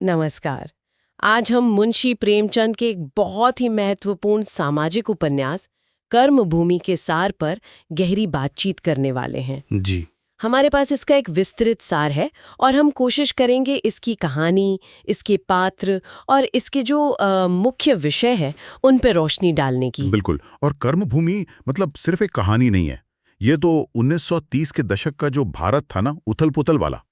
नमस्कार। आज हम मुंशी प्रेमचंद के एक बहुत ही महत्वपूर्ण सामाजिक उपन्यास कर्मभूमि के सार पर गहरी बातचीत करने वाले हैं। जी। हमारे पास इसका एक विस्तृत सार है और हम कोशिश करेंगे इसकी कहानी, इसके पात्र और इसके जो मुख्य विषय है उन पर रोशनी डालने की। बिल्कुल। और कर्मभूमि मतलब सिर्फ एक कहानी नहीं है। ये तो 1930 के दशक का जो भारत था ना, उथल पुथल वाला,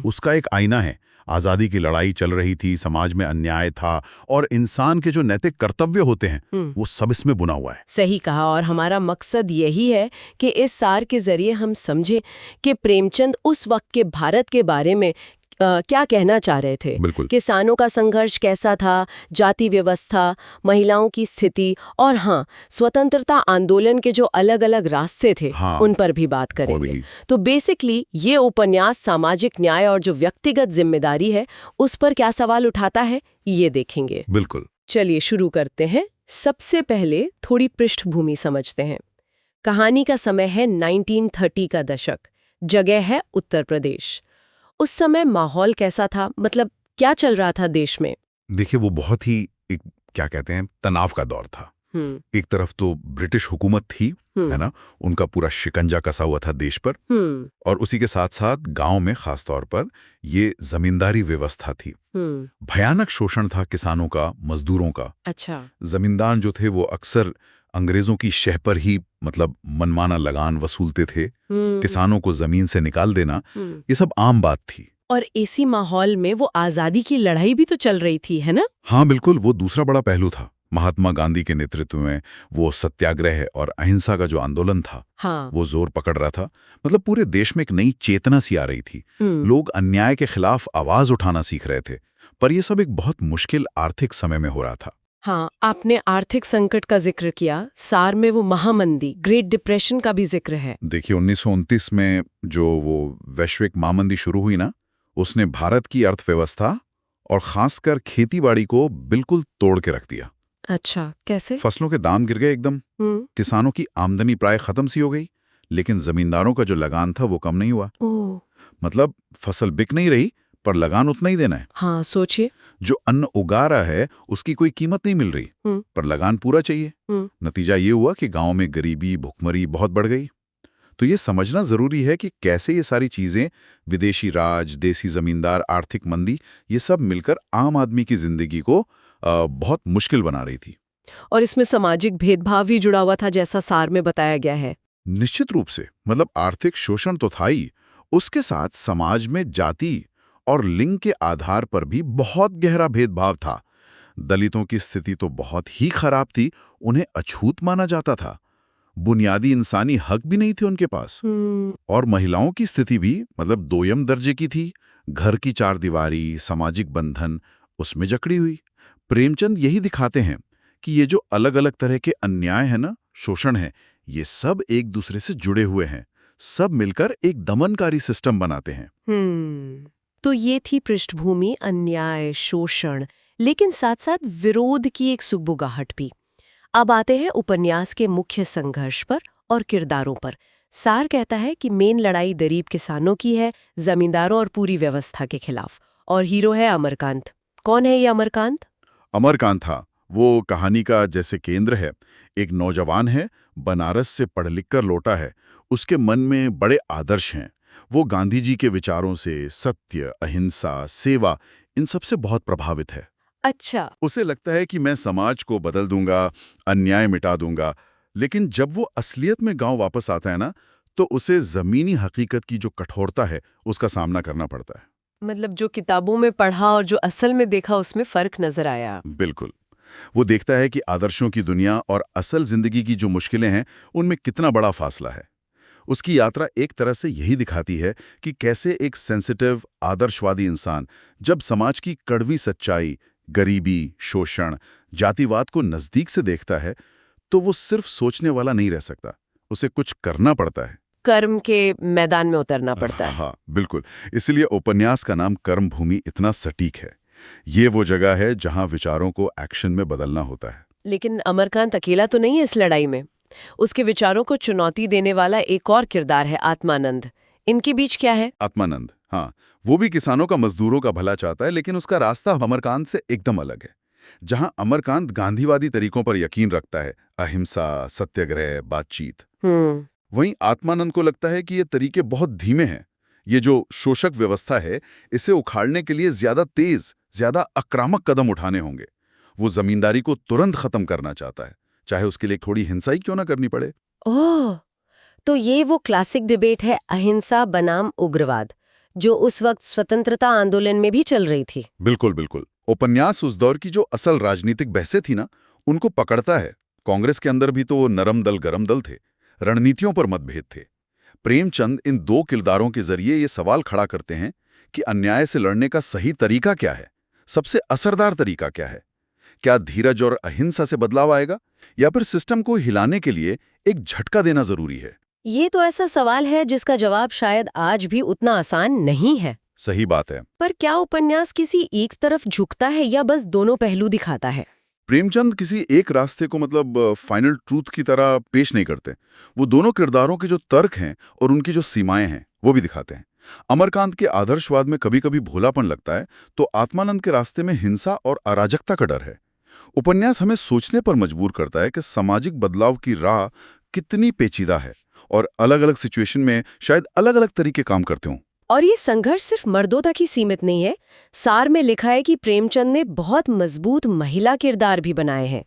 उसका एक आईना है। आज़ादी की लड़ाई चल रही थी, समाज में अन्याय था और इंसान के जो नैतिक कर्तव्य होते हैं वो सब इसमें बुना हुआ है। सही कहा। और हमारा मकसद यही है कि इस सार के जरिए हम समझें कि प्रेमचंद उस वक्त के भारत के बारे में क्या कहना चाह रहे थे। बिल्कुल। किसानों का संघर्ष कैसा था, जाति व्यवस्था, महिलाओं की स्थिति और हाँ, स्वतंत्रता आंदोलन के जो अलग अलग रास्ते थे, उन पर भी बात करेंगे। तो बेसिकली ये उपन्यास सामाजिक न्याय और जो व्यक्तिगत जिम्मेदारी है उस पर क्या सवाल उठाता है, ये देखेंगे। बिल्कुल। चलिए शुरू करते हैं। सबसे पहले थोड़ी पृष्ठभूमि समझते हैं। कहानी का समय है 1930 का दशक, जगह है उत्तर प्रदेश। उस समय माहौल कैसा था, मतलब क्या चल रहा था देश में? देखिए, वो बहुत ही एक क्या कहते हैं, तनाव का दौर था। एक तरफ तो ब्रिटिश हुकूमत थी, है ना, उनका पूरा शिकंजा कसा हुआ था देश पर, और उसी के साथ साथ गांव में खास तौर पर ये जमींदारी व्यवस्था थी। भयानक शोषण था किसानों का, मजदूरों का। अच्छा। जमींदार जो थे वो अक्सर अंग्रेजों की शह पर ही मतलब मनमाना लगान वसूलते थे। किसानों को जमीन से निकाल देना, ये सब आम बात थी। और इसी माहौल में वो आजादी की लड़ाई भी तो चल रही थी, है ना? हाँ बिल्कुल, वो दूसरा बड़ा पहलू था। महात्मा गांधी के नेतृत्व में वो सत्याग्रह और अहिंसा का जो आंदोलन था, वो जोर पकड़ रहा था। मतलब पूरे देश में एक नई चेतना सी आ रही थी। लोग अन्याय के खिलाफ आवाज उठाना सीख रहे थे। पर यह सब एक बहुत मुश्किल आर्थिक समय में हो रहा था। हाँ, आपने आर्थिक संकट का जिक्र किया। सार में वो महामंदी, ग्रेट डिप्रेशन का भी जिक्र है। देखिए, 1929 में जो वो वैश्विक महामंदी शुरू हुई ना, उसने भारत की अर्थव्यवस्था और खासकर खेतीबाड़ी को बिल्कुल तोड़ के रख दिया। अच्छा, कैसे? फसलों के दाम गिर गए एकदम। किसानों की आमदनी प्राय खत्म सी हो गई, लेकिन जमींदारों का जो लगान था वो कम नहीं हुआ। मतलब फसल बिक नहीं रही, पर लगान उतना ही देना है। हाँ, सोचिए। जो अन्न उगा रहा है उसकी कोई कीमत नहीं मिल रही, पर लगान पूरा चाहिए। नतीजा ये हुआ कि गांव में गरीबी, भुखमरी बहुत बढ़ गई। तो ये समझना जरूरी है कि कैसे ये सारी चीजें, विदेशी राज, देसी जमींदार, आर्थिक मंदी, ये सब मिलकर आम आदमी की जिंदगी को बहुत मुश्किल बना रही थी। और इसमें सामाजिक भेदभाव भी जुड़ा हुआ था, जैसा सार में बताया गया है। निश्चित रूप से। मतलब आर्थिक शोषण तो था ही, उसके साथ समाज में जाति और लिंग के आधार पर भी बहुत गहरा भेदभाव था। दलितों की स्थिति तो बहुत ही खराब थी, उन्हें अछूत माना जाता था। बुनियादी इंसानी हक भी नहीं थे उनके पास। और महिलाओं की स्थिति भी मतलब दोयम दर्जे की थी। घर की चारदीवारी, सामाजिक बंधन, उसमें जकड़ी हुई। प्रेमचंद यही दिखाते हैं कि ये जो अलग अलग तरह के अन्याय है ना, शोषण है, ये सब एक दूसरे से जुड़े हुए हैं। सब मिलकर एक दमनकारी सिस्टम बनाते हैं। तो ये थी पृष्ठभूमि, अन्याय, शोषण, लेकिन साथ साथ विरोध की एक सुगबुगाहट भी। अब आते हैं उपन्यास के मुख्य संघर्ष पर और किरदारों पर। सार कहता है कि मेन लड़ाई गरीब किसानों की है, जमींदारों और पूरी व्यवस्था के खिलाफ। और हीरो है अमरकांत। कौन है ये अमरकांत? अमरकांत था वो कहानी का जैसे केंद्र है। एक नौजवान है, बनारस से पढ़ लिख कर लौटा है। उसके मन में बड़े आदर्श हैं। वो गांधी जी के विचारों से, सत्य, अहिंसा, सेवा, इन सब से बहुत प्रभावित है। अच्छा। उसे लगता है कि मैं समाज को बदल दूंगा, अन्याय मिटा दूंगा। लेकिन जब वो असलियत में गांव वापस आता है ना, तो उसे जमीनी हकीकत की जो कठोरता है उसका सामना करना पड़ता है। मतलब जो किताबों में पढ़ा और जो असल में देखा, उसमें फर्क नजर आया। बिल्कुल। वो देखता है कि आदर्शों की दुनिया और असल जिंदगी की जो मुश्किलें हैं, उनमें कितना बड़ा फासला है। उसकी यात्रा एक तरह से यही दिखाती है कि कैसे एक सेंसिटिव, आदर्शवादी इंसान जब समाज की कड़वी सच्चाई, गरीबी, शोषण, जातिवाद को नजदीक से देखता है, तो वो सिर्फ सोचने वाला नहीं रह सकता। उसे कुछ करना पड़ता है। कर्म के मैदान में उतरना पड़ता है। हाँ बिल्कुल। इसलिए उपन्यास का नाम कर्मभूमि इतना सटीक है। ये वो जगह है जहां विचारों को एक्शन में बदलना होता है। लेकिन अमरकांत अकेला तो नहीं है इस लड़ाई में। उसके विचारों को चुनौती देने वाला एक और किरदार है, आत्मानंद। इनके बीच क्या है? आत्मानंद, हाँ, वो भी किसानों का, मजदूरों का भला चाहता है, लेकिन उसका रास्ता अमरकांत से एकदम अलग है। जहां अमरकांत गांधीवादी तरीकों पर यकीन रखता है, अहिंसा, सत्याग्रह, बातचीत, वहीं आत्मानंद को लगता है कि ये तरीके बहुत धीमे हैं। ये जो शोषक व्यवस्था है, इसे उखाड़ने के लिए ज्यादा तेज, ज्यादा आक्रामक कदम उठाने होंगे। वो जमींदारी को तुरंत खत्म करना चाहता है, चाहे उसके लिए थोड़ी हिंसा ही क्यों ना करनी पड़े। ओह, तो ये वो क्लासिक डिबेट है अहिंसा बनाम उग्रवाद, जो उस वक्त स्वतंत्रता आंदोलन में भी चल रही थी। बिल्कुल बिल्कुल। उपन्यास उस दौर की जो असल राजनीतिक बहसें थी ना, उनको पकड़ता है। कांग्रेस के अंदर भी तो नरम दल गरम दल थे, रणनीतियों पर मतभेद थे। प्रेमचंद इन दो किरदारों के जरिए ये सवाल खड़ा करते हैं कि अन्याय से लड़ने का सही तरीका क्या है, सबसे असरदार तरीका क्या है। क्या धीरज और अहिंसा से बदलाव आएगा, या फिर सिस्टम को हिलाने के लिए एक झटका देना जरूरी है। ये तो ऐसा सवाल है जिसका जवाब शायद आज भी उतना आसान नहीं है। सही बात है। पर क्या उपन्यास किसी एक तरफ झुकता है या बस दोनों पहलू दिखाता है? प्रेमचंद किसी एक रास्ते को मतलब फाइनल ट्रूथ की तरह पेश नहीं करते। वो दोनों किरदारों के जो तर्क हैं और उनकी जो सीमाएं हैं वो भी दिखाते हैं। अमरकांत के आदर्शवाद में कभी कभी भोलापन लगता है, तो आत्मानंद के रास्ते में हिंसा और अराजकता का डर है। उपन्यास हमें सोचने पर मजबूर करता है कि सामाजिक बदलाव की राह कितनी पेचीदा है और अलग अलग सिचुएशन में शायद अलग अलग तरीके काम करते हों। और ये संघर्ष सिर्फ मर्दों तक ही सीमित नहीं है। सार में लिखा है कि प्रेमचंद ने बहुत मजबूत महिला किरदार भी बनाए हैं।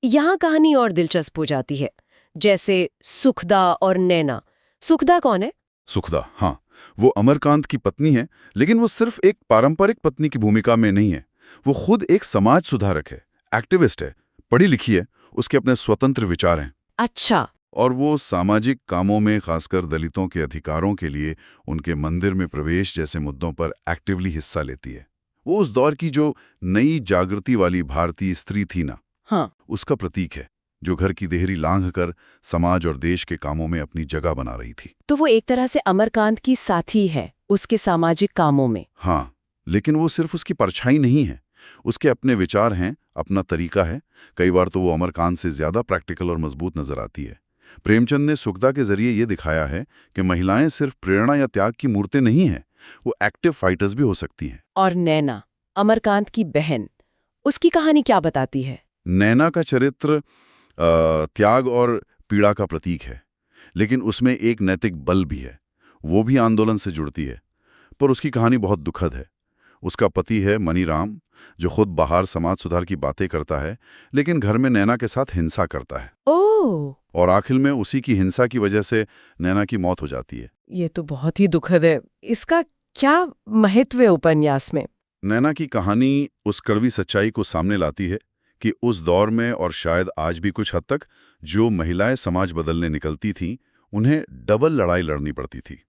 यहाँ कहानी और दिलचस्प हो जाती है, जैसे सुखदा और नैना। सुखदा कौन है? सुखदा, हाँ, वो अमरकांत की पत्नी है, लेकिन वो सिर्फ एक पारंपरिक पत्नी की भूमिका में नहीं है। वो खुद एक समाज सुधारक है, एक्टिविस्ट है, पढ़ी लिखी है, उसके अपने स्वतंत्र विचार हैं। अच्छा। और वो सामाजिक कामों में, खासकर दलितों के अधिकारों के लिए उनके मंदिर में प्रवेश जैसे मुद्दों पर एक्टिवली हिस्सा लेती है। वो उस दौर की जो नई जागृति वाली भारतीय स्त्री थी ना, हाँ, उसका प्रतीक है, जो घर की देहरी लांघ कर समाज और देश के कामों में अपनी जगह बना रही थी। तो वो एक तरह से अमरकांत की साथी है उसके सामाजिक कामों में। हाँ, लेकिन वो सिर्फ उसकी परछाई नहीं है। उसके अपने विचार हैं, अपना तरीका है। कई बार तो वो अमरकांत से ज्यादा प्रैक्टिकल और मजबूत नजर आती है। प्रेमचंद ने सुखदा के जरिए ये दिखाया है कि महिलाएं सिर्फ प्रेरणा या त्याग की मूर्तें नहीं हैं, वो एक्टिव फाइटर्स भी हो सकती हैं। और नैना, अमरकांत की बहन, उसकी कहानी क्या बताती है? नैना का चरित्र त्याग और पीड़ा का प्रतीक है, लेकिन उसमें एक नैतिक बल भी है। वो भी आंदोलन से जुड़ती है, पर उसकी कहानी बहुत दुखद है। उसका पति है मनीराम, जो खुद बाहर समाज सुधार की बातें करता है, लेकिन घर में नैना के साथ हिंसा करता है। ओह, और आखिर में उसी की हिंसा की वजह से नैना की मौत हो जाती है। ये तो बहुत ही दुखद है। इसका क्या महत्व है उपन्यास में? नैना की कहानी उस कड़वी सच्चाई को सामने लाती है कि उस दौर में, और शायद आज भी कुछ हद तक, जो महिलाएं समाज बदलने निकलती थीं, उन्हें डबल लड़ाई लड़नी पड़ती थी।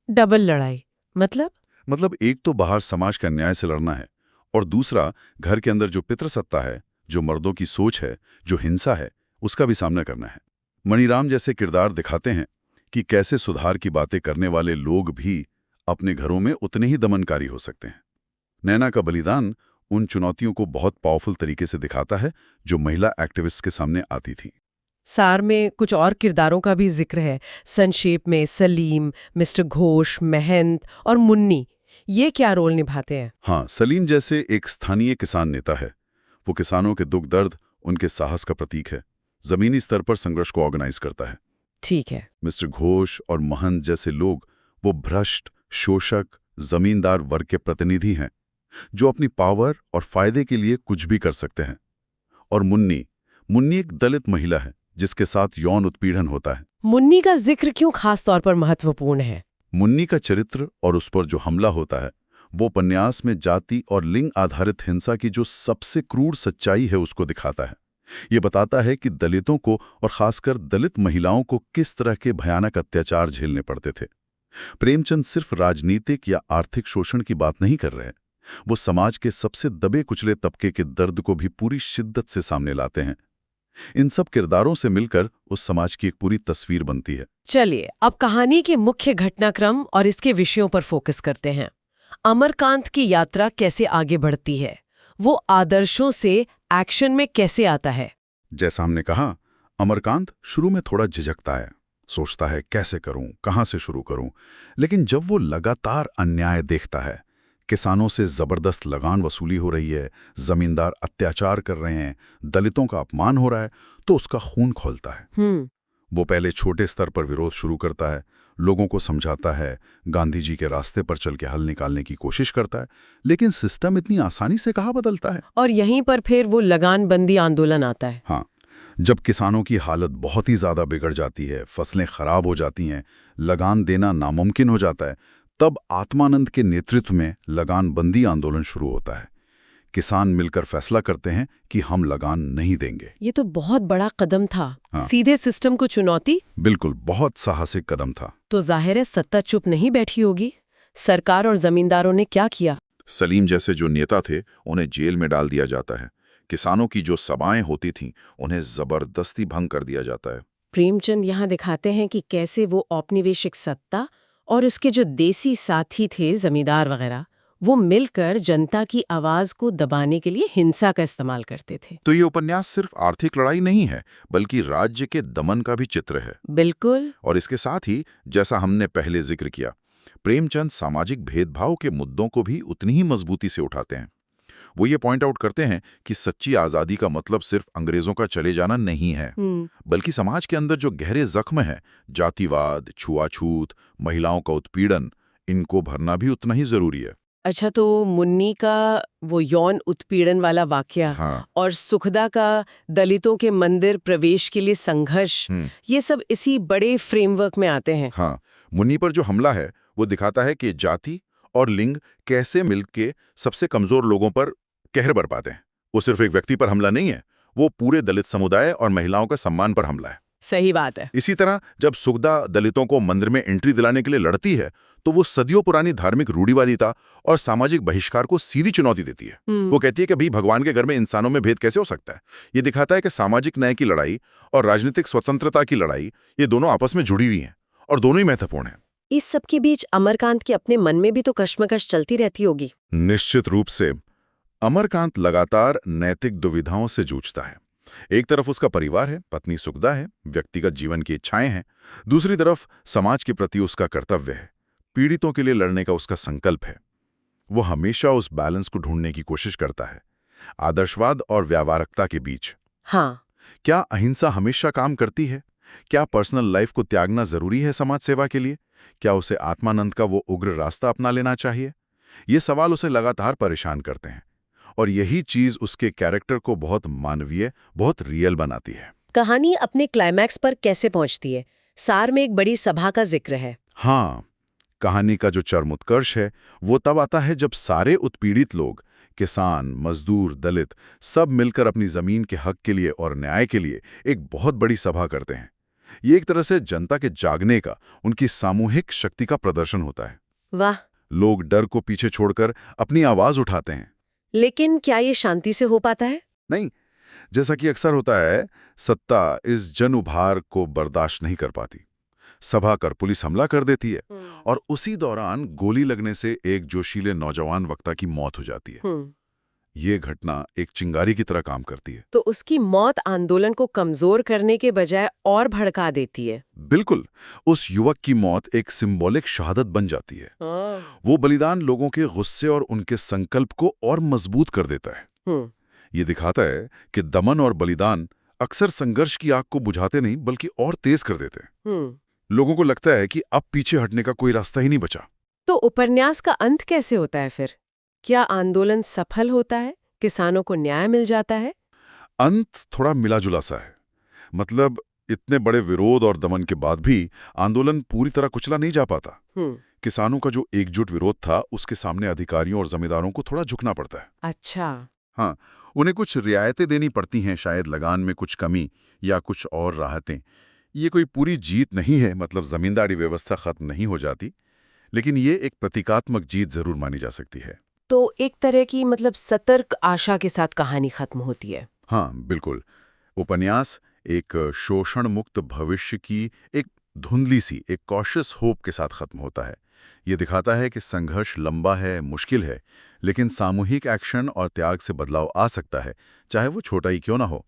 डबल लड़ाई मतलब एक तो बाहर समाज के अन्याय से लड़ना है, और दूसरा घर के अंदर जो पितृसत्ता है, जो मर्दों की सोच है, जो हिंसा है, उसका भी सामना करना है। मणिराम जैसे किरदार दिखाते हैं कि कैसे सुधार की बातें करने वाले लोग भी अपने घरों में उतने ही दमनकारी हो सकते हैं। नैना का बलिदान उन चुनौतियों को बहुत पावरफुल तरीके से दिखाता है जो महिला एक्टिविस्ट के सामने आती थी। सार में कुछ और किरदारों का भी जिक्र है। संक्षेप में सलीम, मिस्टर घोष, महंत और मुन्नी, ये क्या रोल निभाते हैं? हाँ, सलीम जैसे एक स्थानीय किसान नेता है। वो किसानों के दुख दर्द, उनके साहस का प्रतीक है। जमीनी स्तर पर संघर्ष को ऑर्गेनाइज करता है। ठीक है। मिस्टर घोष और महंत जैसे लोग वो भ्रष्ट, शोषक, जमींदार वर्ग के प्रतिनिधि हैं, जो अपनी पावर और फायदे के लिए कुछ भी कर सकते हैं। और मुन्नी एक दलित महिला है जिसके साथ यौन उत्पीड़न होता है। मुन्नी का जिक्र क्यों खास तौर पर महत्वपूर्ण है? मुन्नी का चरित्र और उस पर जो हमला होता है, वो उपन्यास में जाति और लिंग आधारित हिंसा की जो सबसे क्रूर सच्चाई है उसको दिखाता है। ये बताता है कि दलितों को और खासकर दलित महिलाओं को किस तरह के भयानक अत्याचार झेलने पड़ते थे। प्रेमचंद सिर्फ राजनीतिक या आर्थिक शोषण की बात नहीं कर रहे, वो समाज के सबसे दबे कुचले तबके के दर्द को भी पूरी शिद्दत से सामने लाते हैं। इन सब किरदारों से मिलकर उस समाज की एक पूरी तस्वीर बनती है। चलिए अब कहानी के मुख्य घटनाक्रम और इसके विषयों पर फोकस करते हैं। अमरकांत की यात्रा कैसे आगे बढ़ती है? वो आदर्शों से एक्शन में कैसे आता है? जैसा हमने कहा, अमरकांत शुरू में थोड़ा झिझकता है, सोचता है कैसे करूं, कहां से शुरू करूं। लेकिन जब वो लगातार अन्याय देखता है, किसानों से जबरदस्त लगान वसूली हो रही है, जमींदार अत्याचार कर रहे हैं, दलितों का अपमान हो रहा है, तो उसका खून खौलता है। वो पहले छोटे स्तर पर विरोध शुरू करता है, लोगों को समझाता है, गांधी जी के रास्ते पर चल के हल निकालने की कोशिश करता है, लेकिन सिस्टम इतनी आसानी से कहाँ बदलता है। और यहीं पर फिर वो लगानबंदी आंदोलन आता है। हाँ, जब किसानों की हालत बहुत ही ज्यादा बिगड़ जाती है, फसलें खराब हो जाती हैं, लगान देना नामुमकिन हो जाता है, तब आत्मानंद के नेतृत्व में लगानबंदी आंदोलन शुरू होता है। किसान मिलकर फैसला करते हैं कि हम लगान नहीं देंगे। ये तो बहुत बड़ा कदम था। हाँ। सीधे सिस्टम को चुनौती। बिल्कुल, बहुत साहसिक कदम था। तो जाहिर है सत्ता चुप नहीं बैठी होगी। सरकार और जमींदारों ने क्या किया? सलीम जैसे जो नेता थे, उन्हें जेल में डाल दिया जाता है। किसानों की जो सभाएं होती थीं, उन्हें जबरदस्ती भंग कर दिया जाता है। प्रेमचंद यहाँ दिखाते हैं कि कैसे वो औपनिवेशिक सत्ता और उसके जो देसी साथी थे, जमींदार वगैरह, वो मिलकर जनता की आवाज को दबाने के लिए हिंसा का इस्तेमाल करते थे। तो ये उपन्यास सिर्फ आर्थिक लड़ाई नहीं है, बल्कि राज्य के दमन का भी चित्र है। बिल्कुल। और इसके साथ ही, जैसा हमने पहले जिक्र किया, प्रेमचंद सामाजिक भेदभाव के मुद्दों को भी उतनी ही मजबूती से उठाते हैं। वो ये पॉइंट आउट करते हैं कि सच्ची आज़ादी का मतलब सिर्फ अंग्रेजों का चले जाना नहीं है, बल्कि समाज के अंदर जो गहरे जख्म हैं, जातिवाद, छुआछूत, महिलाओं का उत्पीड़न, इनको भरना भी उतना ही जरूरी है। अच्छा, तो मुन्नी का वो यौन उत्पीड़न वाला वाकया, हाँ। और सुखदा का दलितों के मंदिर प्रवेश के लिए संघर्ष, ये सब इसी बड़े फ्रेमवर्क में आते हैं। हाँ, मुन्नी पर जो हमला है वो दिखाता है कि जाति और लिंग कैसे मिलके सबसे कमजोर लोगों पर कहर बरपाते हैं। वो सिर्फ एक व्यक्ति पर हमला नहीं है, वो पूरे दलित समुदाय और महिलाओं का सम्मान पर हमला है। सही बात है। इसी तरह जब सुखदा दलितों को मंदिर में एंट्री दिलाने के लिए लड़ती है, तो वो सदियों पुरानी धार्मिक रूढ़िवादिता और सामाजिक बहिष्कार को सीधी चुनौती देती है। वो कहती है कि भाई, भगवान के घर में इंसानों में भेद कैसे हो सकता है। ये दिखाता है कि सामाजिक न्याय की लड़ाई और राजनीतिक स्वतंत्रता की लड़ाई, ये दोनों आपस में जुड़ी हुई हैं और दोनों ही महत्वपूर्ण हैं। इस सब के बीच अमरकांत के अपने मन में भी तो कश्मकश चलती रहती होगी। निश्चित रूप से। अमरकांत लगातार नैतिक दुविधाओं से जूझता है। एक तरफ उसका परिवार है, पत्नी सुखदा है, व्यक्तिगत जीवन की इच्छाएं हैं। दूसरी तरफ समाज के प्रति उसका कर्तव्य है, पीड़ितों के लिए लड़ने का उसका संकल्प है। वो हमेशा उस बैलेंस को ढूंढने की कोशिश करता है, आदर्शवाद और व्यावहारिकता के बीच। हाँ। क्या अहिंसा हमेशा काम करती है? क्या पर्सनल लाइफ को त्यागना जरूरी है समाज सेवा के लिए? क्या उसे आत्मानंद का वो उग्र रास्ता अपना लेना चाहिए? ये सवाल उसे लगातार परेशान करते हैं, और यही चीज उसके कैरेक्टर को बहुत मानवीय, बहुत रियल बनाती है। कहानी अपने क्लाइमैक्स पर कैसे पहुंचती है? सार में एक बड़ी सभा का जिक्र है। हाँ, कहानी का जो चरम उत्कर्ष है वो तब आता है जब सारे उत्पीड़ित लोग, किसान, मजदूर, दलित, सब मिलकर अपनी जमीन के हक के लिए और न्याय के लिए एक बहुत बड़ी सभा करते हैं। ये एक तरह से जनता के जागने का, उनकी सामूहिक शक्ति का प्रदर्शन होता है। वाह। लोग डर को पीछे छोड़कर अपनी आवाज उठाते हैं। लेकिन क्या ये शांति से हो पाता है? नहीं, जैसा कि अक्सर होता है, सत्ता इस जन उभार को बर्दाश्त नहीं कर पाती। सभा कर पुलिस हमला कर देती है, और उसी दौरान गोली लगने से एक जोशीले नौजवान वक्ता की मौत हो जाती है। ये घटना एक चिंगारी की तरह काम करती है। तो उसकी मौत आंदोलन को कमजोर करने के बजाय और भड़का देती है। बिल्कुल, उस युवक की मौत एक सिंबॉलिक शहादत बन जाती है। वो बलिदान लोगों के गुस्से और उनके संकल्प को और मजबूत कर देता है। ये दिखाता है कि दमन और बलिदान अक्सर संघर्ष की आग को बुझाते नहीं, बल्कि और तेज कर देते हैं। लोगों को लगता है कि अब पीछे हटने का कोई रास्ता ही नहीं बचा। तो उपन्यास का अंत कैसे होता है फिर? क्या आंदोलन सफल होता है? किसानों को न्याय मिल जाता है? अंत थोड़ा मिला-जुला सा है। मतलब इतने बड़े विरोध और दमन के बाद भी आंदोलन पूरी तरह कुचला नहीं जा पाता। किसानों का जो एकजुट विरोध था, उसके सामने अधिकारियों और जमींदारों को थोड़ा झुकना पड़ता है। अच्छा। हाँ, उन्हें कुछ रियायतें देनी पड़ती हैं, शायद लगान में कुछ कमी या कुछ और राहतें। ये कोई पूरी जीत नहीं है, मतलब जमींदारी व्यवस्था खत्म नहीं हो जाती, लेकिन ये एक प्रतीकात्मक जीत जरूर मानी जा सकती है। तो एक तरह की मतलब सतर्क आशा के साथ कहानी खत्म होती है। हाँ, बिल्कुल। उपन्यास एक शोषण मुक्त भविष्य की एक धुंधली सी, एक कॉशियस होप के साथ खत्म होता है। ये दिखाता है कि संघर्ष लंबा है, मुश्किल है, लेकिन सामूहिक एक्शन और त्याग से बदलाव आ सकता है, चाहे वो छोटा ही क्यों ना हो।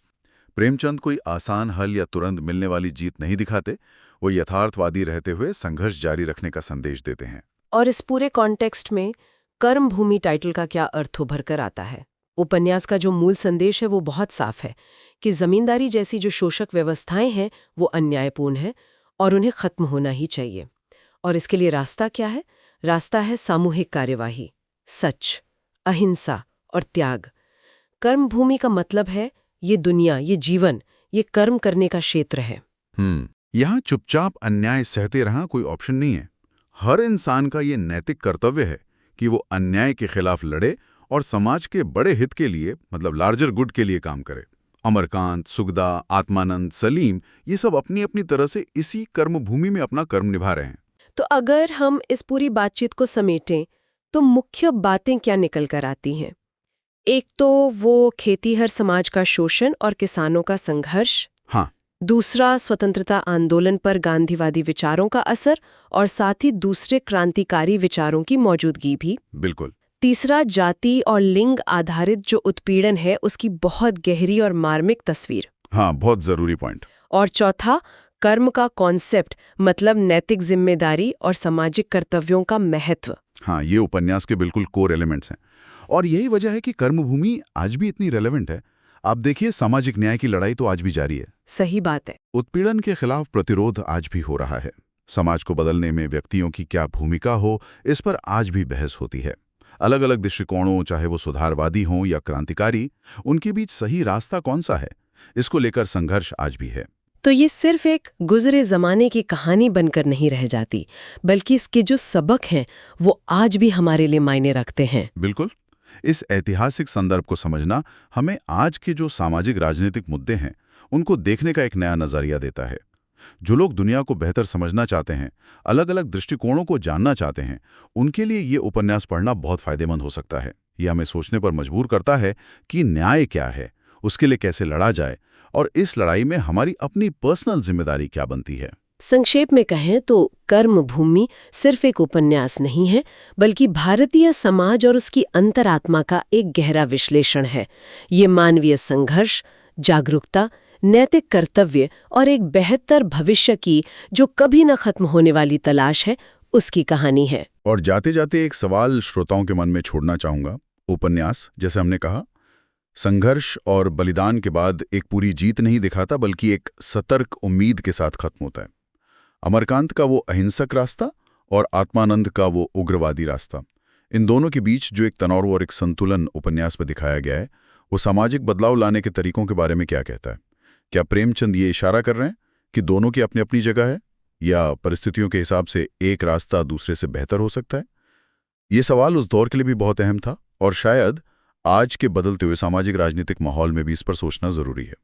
प्रेमचंद कोई आसान हल या तुरंत मिलने वाली जीत नहीं दिखाते, वो यथार्थवादी रहते हुए संघर्ष जारी रखने का संदेश देते हैं। और इस पूरे कॉन्टेक्स्ट में कर्म भूमि टाइटल का क्या अर्थ उभर कर आता है? उपन्यास का जो मूल संदेश है वो बहुत साफ है कि जमींदारी जैसी जो शोषक व्यवस्थाएं हैं वो अन्यायपूर्ण हैं और उन्हें खत्म होना ही चाहिए। और इसके लिए रास्ता क्या है? रास्ता है सामूहिक कार्यवाही, सच, अहिंसा और त्याग। कर्म भूमि का मतलब है ये दुनिया, ये जीवन, ये कर्म करने का क्षेत्र है। यहाँ चुपचाप अन्याय सहते रहा कोई ऑप्शन नहीं है। हर इंसान का ये नैतिक कर्तव्य है कि वो अन्याय के खिलाफ लड़े और समाज के बड़े हित के लिए, मतलब लार्जर गुड के लिए काम करे। अमरकांत, सुगदा, आत्मानंद, सलीम, ये सब अपनी अपनी तरह से इसी कर्म भूमि में अपना कर्म निभा रहे हैं। तो अगर हम इस पूरी बातचीत को समेटें तो मुख्य बातें क्या निकल कर आती हैं? एक तो वो खेतीहर समाज का शोषण और किसानों का संघर्ष। हाँ। दूसरा, स्वतंत्रता आंदोलन पर गांधीवादी विचारों का असर और साथ ही दूसरे क्रांतिकारी विचारों की मौजूदगी भी। बिल्कुल। तीसरा, जाति और लिंग आधारित जो उत्पीड़न है उसकी बहुत गहरी और मार्मिक तस्वीर। हाँ, बहुत जरूरी पॉइंट। और चौथा, कर्म का कॉन्सेप्ट, मतलब नैतिक जिम्मेदारी और सामाजिक कर्तव्यों का महत्व। हाँ, ये उपन्यास के बिल्कुल कोर एलिमेंट्स हैं और यही वजह है कि कर्मभूमि आज भी इतनी रेलेवेंट है। आप देखिए, सामाजिक न्याय की लड़ाई तो आज भी जारी है। सही बात है। उत्पीड़न के खिलाफ प्रतिरोध आज भी हो रहा है। समाज को बदलने में व्यक्तियों की क्या भूमिका हो, इस पर आज भी बहस होती है। अलग अलग दृष्टिकोणों, चाहे वो सुधारवादी हों या क्रांतिकारी, उनके बीच सही रास्ता कौन सा है, इसको लेकर संघर्ष आज भी है। तो ये सिर्फ एक गुजरे जमाने की कहानी बनकर नहीं रह जाती, बल्कि इसके जो सबक हैं वो आज भी हमारे लिए मायने रखते हैं। बिल्कुल। इस ऐतिहासिक संदर्भ को समझना हमें आज के जो सामाजिक राजनीतिक मुद्दे हैं उनको देखने का एक नया नजरिया देता है। जो लोग दुनिया को बेहतर समझना चाहते हैं, अलग अलग दृष्टिकोणों को जानना चाहते हैं, उनके लिए ये उपन्यास पढ़ना बहुत फायदेमंद हो सकता है। ये हमें सोचने पर मजबूर करता है कि न्याय क्या है, उसके लिए कैसे लड़ा जाए और इस लड़ाई में हमारी अपनी पर्सनल जिम्मेदारी क्या बनती है। संक्षेप में कहें तो कर्म भूमि सिर्फ एक उपन्यास नहीं है, बल्कि भारतीय समाज और उसकी अंतरात्मा का एक गहरा विश्लेषण है। ये मानवीय संघर्ष, जागरूकता, नैतिक कर्तव्य और एक बेहतर भविष्य की जो कभी न खत्म होने वाली तलाश है, उसकी कहानी है। और जाते जाते एक सवाल श्रोताओं के मन में छोड़ना चाहूंगा। उपन्यास, जैसे हमने कहा, संघर्ष और बलिदान के बाद एक पूरी जीत नहीं दिखाता, बल्कि एक सतर्क उम्मीद के साथ खत्म होता है। अमरकांत का वो अहिंसक रास्ता और आत्मानंद का वो उग्रवादी रास्ता, इन दोनों के बीच जो एक तनाव और एक संतुलन उपन्यास में दिखाया गया है, वो सामाजिक बदलाव लाने के तरीकों के बारे में क्या कहता है? क्या प्रेमचंद ये इशारा कर रहे हैं कि दोनों की अपनी अपनी जगह है, या परिस्थितियों के हिसाब से एक रास्ता दूसरे से बेहतर हो सकता है? ये सवाल उस दौर के लिए भी बहुत अहम था और शायद आज के बदलते हुए सामाजिक राजनीतिक माहौल में भी इस पर सोचना जरूरी है।